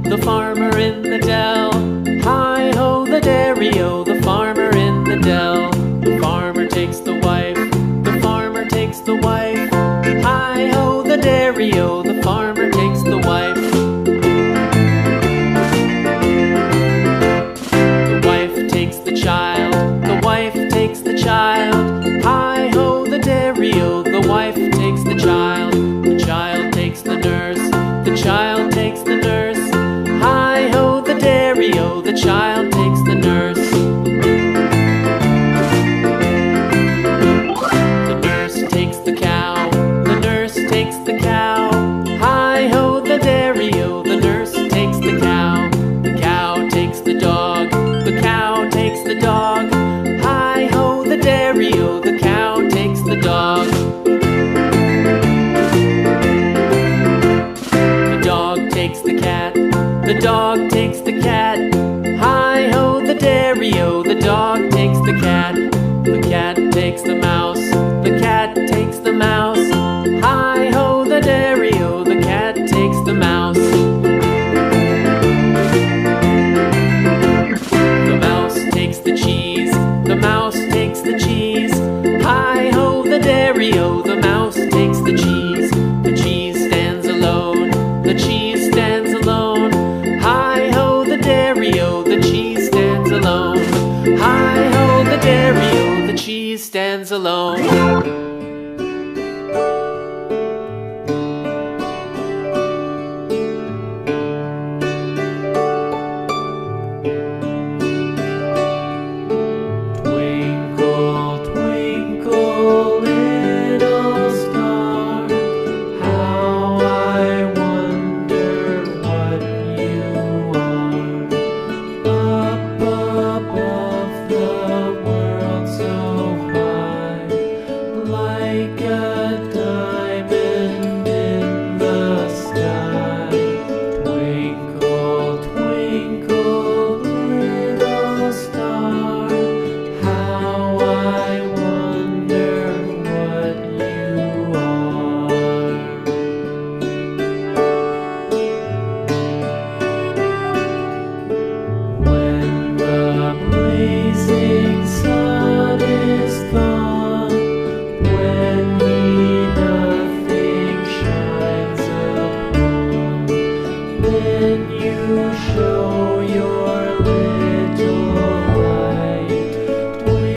The farmer in the dell. Hi-ho, the dairy-o, the farmer in the dell. The farmer takes the wife, the farmer takes the wife. Hi-ho, the dairy-o, the farmer takes the wife. The wife takes the child, the wife takes the child. Hi-ho, the dairy-o, the wife takes the child. The child takes the nurse, the child takes the nurse. Hi-ho, the dairy-o, the child takes the nurse. The nurse takes the cow, the nurse takes the cow. Hi-ho, the dairy-o, the nurse takes the cow. The cow takes the dog, the cow takes the dog. Hi-ho, the dairy-o, the cow takes the dog. The dog takes the cat, the dog takes the cat. Hi-ho, the dairy-o, the dog takes the cat. The cat takes the mouse, the cat takes the mouse. Hi-ho, the dairy-o, the cat takes the mouse. The mouse takes the cheese, the mouse takes the cheese. Hi-ho, the dairy-o, the mouse takes the cheese. The cheese stands alone, the cheese stands alone. Hi-ho, the dairy-o, the cheese stands alone. Hi-ho, the dairy-o, the cheese stands alone.